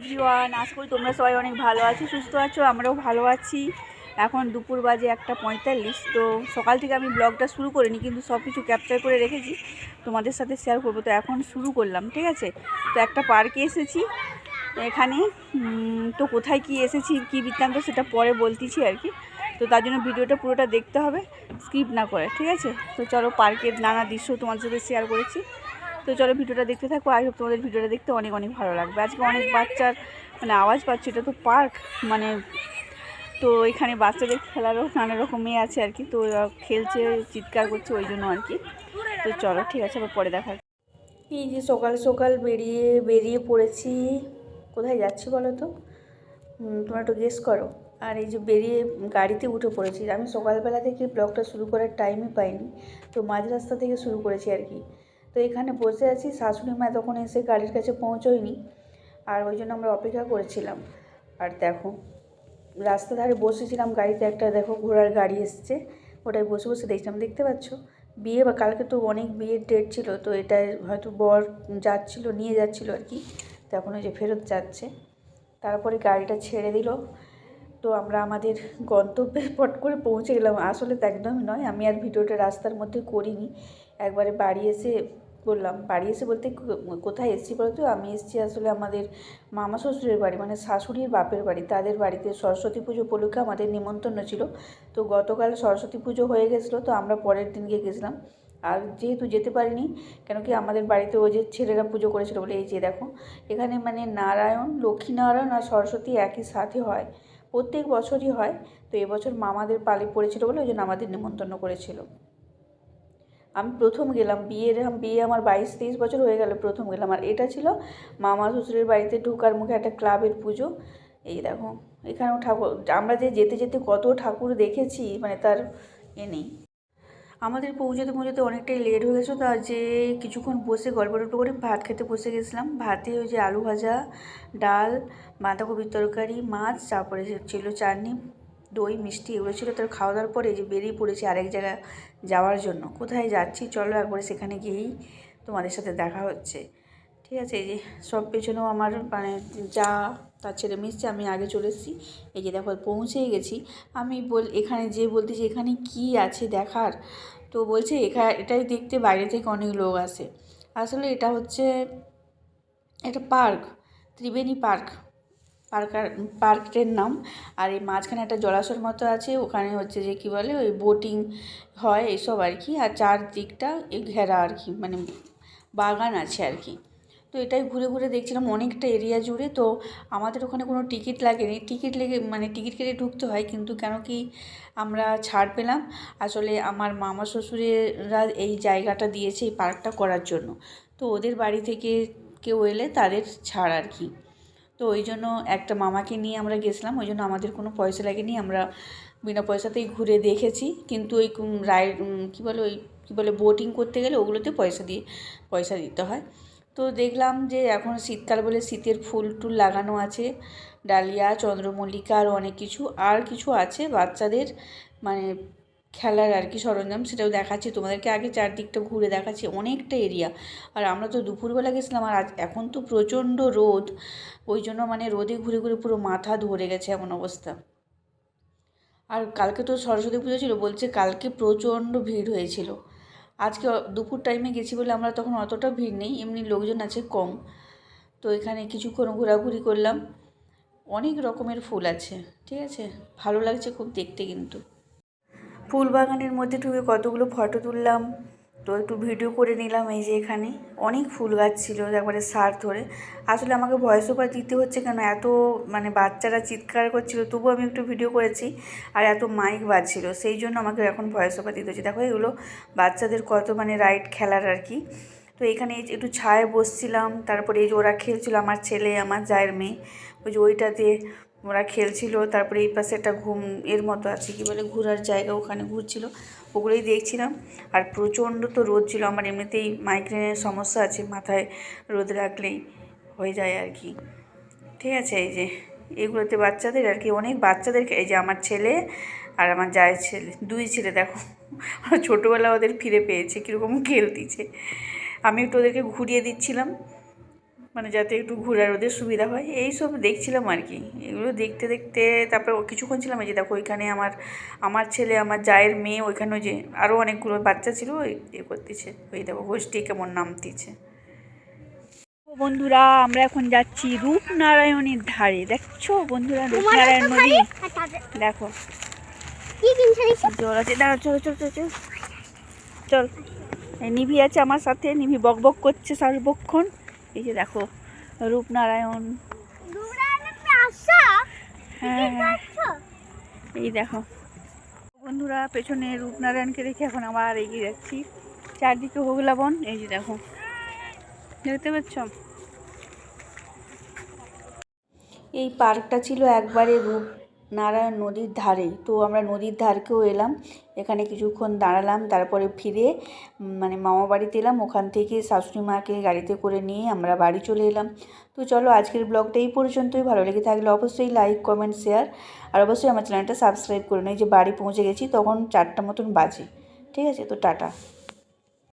Everyone, আশা করি তোমরা সবাই অনেক ভালো আছো, সুস্থ আছো। আমরাও ভালো আছি। এখন দুপুর বাজে 1:45। তো সকাল থেকে আমি ব্লগটা শুরু করিনি, কিন্তু সব কিছু ক্যাপচার করে রেখেছি, তোমাদের সাথে শেয়ার করবো। তো এখন শুরু করলাম, ঠিক আছে। তো একটা পার্কে এসেছি এখানে। তো কোথায় কি এসেছি, কি বৃত্তান্ত, সেটা পরে বলতেছি আর কি। তো তার জন্য ভিডিওটা পুরোটা দেখতে হবে, স্কিপ না করে, ঠিক আছে। তো চলো, পার্কের নানা দৃশ্য তোমাদের সাথে শেয়ার করেছি। তো চলো ভিডিওটা দেখতে থাকো। আই হোপ তোমাদের ভিডিওটা দেখতে অনেক অনেক ভালো লাগবে। আজকে অনেক বাচ্চার আওয়াজ পাচ্ছি, এটা তো পার্ক তো এখানে বাচ্চাদের খেলারও নানা রকম আছে আর কি। তো খেলছে, চিৎকার করছে, ওই জন্য আর কি। তো চলো, ঠিক আছে, আবার পরে দেখা। এই যে সকাল সকাল বেরিয়ে পড়েছি। কোথায় যাচ্ছি বলো তো? তোমরা একটু গেস করো। আর এই যে বেরিয়ে গাড়িতে উঠে পড়েছি। আমি সকালবেলা থেকে ব্লগটা শুরু করার টাইমই পাইনি, তো মাঝ রাস্তা থেকে শুরু করেছি আর কি। তো এখানে বসে আছি, শাশুড়ি মা তখন এসে গাড়ির কাছে পৌঁছয়নি, আর ওই জন্য আমরা অপেক্ষা করেছিলাম। আর দেখো, রাস্তা ধারে বসেছিলাম গাড়িতে, একটা দেখো ঘোড়ার গাড়ি এসছে, ওটাই বসে বসে দেখছিলাম। দেখতে পাচ্ছ, বিয়ে বা কালকে তো অনেক বিয়ের ডেট ছিল, তো এটাই হয়তো বর নিয়ে যাচ্ছিলো আর কি। তো এখন ওই যে ফেরত যাচ্ছে। তারপরে গাড়িটা ছেড়ে দিল, তো আমরা আমাদের গন্তব্যে পট করে পৌঁছে গেলাম। আসলে তো একদমই নয়, আমি আর ভিডিওটা রাস্তার মধ্যে করিনি, একবারে বাড়ি এসে বললাম। বাড়ি এসে বলতে কোথায় এসেছি বলতো, আমি এসেছি আসলে আমাদের মামা শ্বশুরের বাড়ি, মানে শাশুড়ির বাপের বাড়ি। তাদের বাড়িতে সরস্বতী পুজো উপলক্ষে আমাদের নিমন্ত্রণ ছিল। তো গতকাল সরস্বতী পুজো হয়ে গেছিলো, তো আমরা পরের দিন গিয়ে গেছিলাম। আর যেহেতু যেতে পারিনি, কেন কি আমাদের বাড়িতে ওই যে ছেলেরা পুজো করেছিল বলে। এই যে দেখো, এখানে নারায়ণ, লক্ষ্মীনারায়ণ আর সরস্বতী একই সাথে হয়, প্রত্যেক বছরই হয়। তো এবছর মামাদের পালি পড়েছিল বলে ওই জন্য আমাদের নিমন্ত্রণ করেছিল। আমি প্রথম গেলাম, বিয়ে আমার 22-23 বছর হয়ে গেল, প্রথম গেলাম। আর এটা ছিল মামা শ্বশুরের বাড়িতে ঢোকার মুখে একটা ক্লাবের পুজো। এই দেখো, এখানেও ঠাকুর, আমরা যে যেতে যেতে কত ঠাকুর দেখেছি, তার নেই। আমাদের পৌঁছাতে অনেকটাই লেট হয়ে গেছিলো। তো যে কিছুক্ষণ বসে গল্প টল্প করে ভাত খেতে বসে গেছিলাম। ভাতে ওই যে আলু ভাজা, ডাল, বাঁধাকপির তরকারি, মাছ, তারপরে ছিল চাটনি, দই, মিষ্টি, এগুলো ছিল। তার খাওয়া দাওয়ার পরে যে বেরিয়ে পড়েছি আরেক জায়গায় যাওয়ার জন্য। কোথায় যাচ্ছি চলো একবারে সেখানে গিয়েই তোমাদের সাথে দেখা হচ্ছে, ঠিক আছে। এই যে সব পেছনেও আমার যা তার ছেলে মিশছে, আমি আগে চলে এসেছি। এই যে দেখো পৌঁছেই গেছি। আমি এখানে যে বলতেছি এখানে কি আছে দেখার, তো বলছে এটাই দেখতে বাইরে থেকে অনেক লোক আসে। আসলে এটা হচ্ছে একটা পার্ক, ত্রিবেণী পার্কের নাম। আর এই মাঝখানে একটা জলাশয়ের মতো আছে, ওখানে হচ্ছে যে কী বলে ওই বোটিং হয় এসব আর কি। আর চারদিকটা ঘেরা আর কি, বাগান আছে আর কি। তো এটাই ঘুরে ঘুরে দেখছিলাম অনেকটা এরিয়া জুড়ে। তো আমাদের ওখানে কোনো টিকিট লাগেনি, টিকিট কেটে ঢুকতে হয়। কিন্তু কেন কি আমরা ছাড় পেলাম, আসলে আমার মামা শ্বশুরেরা এই জায়গাটা দিয়েছে এই পার্কটা করার জন্য। তো ওদের বাড়ি থেকে কেউ এলে তাদের ছাড় আর কি। তো ওই জন্য একটা মামাকে নিয়ে আমরা গেছিলাম, ওই জন্য আমাদের কোনো পয়সা লাগেনি, আমরা বিনা পয়সাতেই ঘুরে দেখেছি। কিন্তু ওই রাইড কী বলে বোটিং করতে গেলে ওগুলোতে পয়সা দিতে হয়। তো দেখলাম যে এখন শীতকাল বলে শীতের ফুল টুল লাগানো আছে, ডালিয়া, চন্দ্রমল্লিকা, আর অনেক কিছু আছে বাচ্চাদের খেলার আর কি সরঞ্জাম, সেটাও দেখাচ্ছি তোমাদেরকে। আগে চারদিকটা ঘুরে দেখাচ্ছি, অনেকটা এরিয়া। আর আমরা তো দুপুরবেলা গেছিলাম, আর এখন তো প্রচণ্ড রোদ, ওই জন্য রোদে ঘুরে ঘুরে পুরো মাথা ধরে গেছে এমন অবস্থা। আর কালকে তো সরস্বতী পুজো ছিল, বলছে কালকে প্রচণ্ড ভিড় হয়েছিল। আজকে দুপুর টাইমে গেছি বলে আমরা তখন অতটা ভিড় নেই, এমনি লোকজন আছে কম। তো এখানে কিছুক্ষণ ঘোরাঘুরি করলাম, অনেক রকমের ফুল আছে, ঠিক আছে, ভালো লাগছে খুব দেখতে। কিন্তু ফুল বাগানের মধ্যে ঢুকে কতগুলো ফটো তুললাম, তো একটু ভিডিও করে নিলাম। এই যে এখানে অনেক ফুল গাছ ছিল একবারে সার ধরে। আসলে আমাকে ভয়েস ওভার দিতে হচ্ছে কেন, এত বাচ্চারা চিৎকার করছিল, তবুও আমি একটু ভিডিও করেছি। আর এত মাইক বাজছিল, সেই জন্য আমাকে এখন ভয়েস ওভার দিতে হচ্ছে। দেখো এগুলো বাচ্চাদের কত রাইড খেলার আর কি। তো এখানে একটু ছায়ায় বসছিলাম, তারপরে এই যে ওরা খেলছিল, আমার ছেলে, আমার জায়ের মেয়ে, ওই যে ওইটাতে ওরা খেলছিল। তারপরে এই পাশে একটা এর মতো আছে, কি বলে ঘোরার জায়গা, ওখানে ঘুরছিল, ওগুলোই দেখছিলাম। আর প্রচণ্ড তো রোদ ছিল, আমার এমনিতেই মাইগ্রেনের সমস্যা আছে, মাথায় রোদ রাখলেই হয়ে যায় আর কি, ঠিক আছে। এই যে এগুলোতে বাচ্চাদের আর কি, অনেক বাচ্চাদের, এই যে আমার ছেলে আর আমার জায়ের ছেলে, দুই ছেলে দেখো ছোটোবেলা ওদের ফিরে পেয়েছে, কীরকম খেলতিছে। আমি একটু ওদেরকে ঘুরিয়ে দিচ্ছিলাম, মানে যাতে একটু ঘোরার ওদের সুবিধা হয়, এই সব দেখছিলাম আর কি। এগুলো দেখতে দেখতে তারপরে কিছুক্ষণ ছিলাম। এই যে দেখো ওইখানে আমার ছেলে, আমার জায়ের মেয়ে, ওইখানে যে আরও অনেকগুলো বাচ্চা ছিল ওই করতেছে, ওই দেখো গোষ্ঠী কেমন নামতেছে। বন্ধুরা আমরা এখন যাচ্ছি রূপনারায়ণের ধারে। দেখছো বন্ধুরা রূপনারায়ণ নদী, দেখো জল আছে। দাঁড়া, চলো চল চল চল চল। নিভি আছে আমার সাথে, নিভি বক বক করছে সার্বক্ষণ। এই যে দেখো রূপনারায়ণ, হ্যাঁ এই দেখো বন্ধুরা পেছনে রূপনারায়ণকে রেখে এখন আবার এগিয়ে যাচ্ছি। চারদিকে হোগলা বন, এই যে দেখো দেখতে পাচ্ছ। এই পার্কটা ছিল একবারে রূপনারায়ণ নদীর ধারেই। তো আমরা নদীর ধারকেও এলাম, এখানে কিছুক্ষণ দাঁড়ালাম, তারপরে ফিরে মানে মামা বাড়িতে এলাম। ওখান থেকে শাশুড়ি মাকে গাড়িতে করে নিয়ে আমরা বাড়ি চলে এলাম। তো চলো আজকের ব্লগটা এই পর্যন্তই। ভালো লেগে থাকলে অবশ্যই লাইক কমেন্ট শেয়ার, আর অবশ্যই আমার চ্যানেলটা সাবস্ক্রাইব করে নিই। যে বাড়ি পৌঁছে গেছি তখন 4টা মতন বাজে। ঠিক আছে, তো টাটা।